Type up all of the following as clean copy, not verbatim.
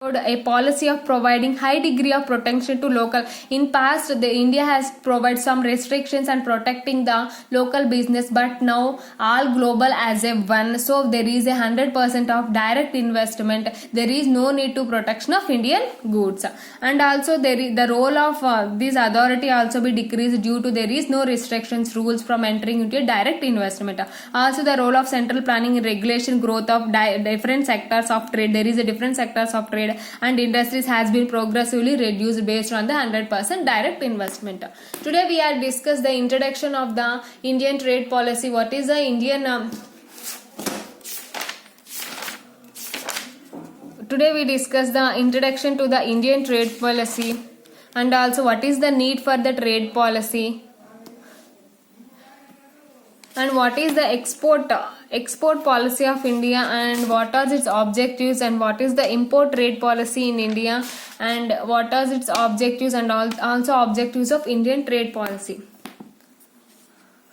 a policy of providing high degree of protection to local. In past, the India has provided some restrictions and protecting the local business, but now all global as a one. So there is 100% of direct investment. There is no need to protection of Indian goods, and also there is the role of this authority also be decreased due to there is no restrictions rules from entering into a direct investment. Also the role of central planning in regulation growth of different sectors of trade. There is a different sectors of trade and industries has been progressively reduced based on the 100% direct investment. Today we are discuss the introduction of the Indian trade policy. What is the Indian Today we discuss the introduction to the Indian trade policy, and also what is the need for the trade policy, and what is the export policy of India, and what are its objectives, and what is the import trade policy in India, and what are its objectives, and also objectives of Indian trade policy.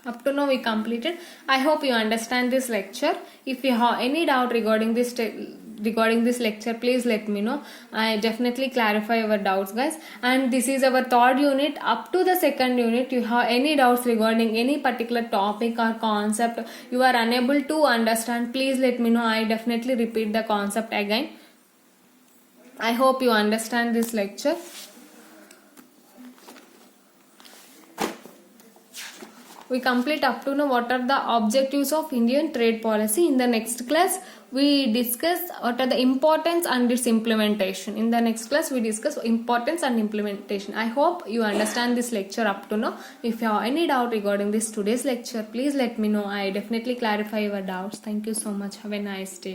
Up to now we completed. I hope you understand this lecture. If you have any doubt regarding this lecture, please let me know. I definitely clarify your doubts, guys. And this is our third unit. Up to the second unit, you have any doubts regarding any particular topic or concept you are unable to understand, please let me know. I definitely repeat the concept again. I hope you understand this lecture. We complete up to now what are the objectives of Indian trade policy. In the next class we discuss what are the importance and its implementation. In the next class we discuss importance and implementation. I hope you understand this lecture up to now. If you have any doubt regarding this today's lecture, please let me know. I definitely clarify your doubts. Thank you so much. Have a nice day.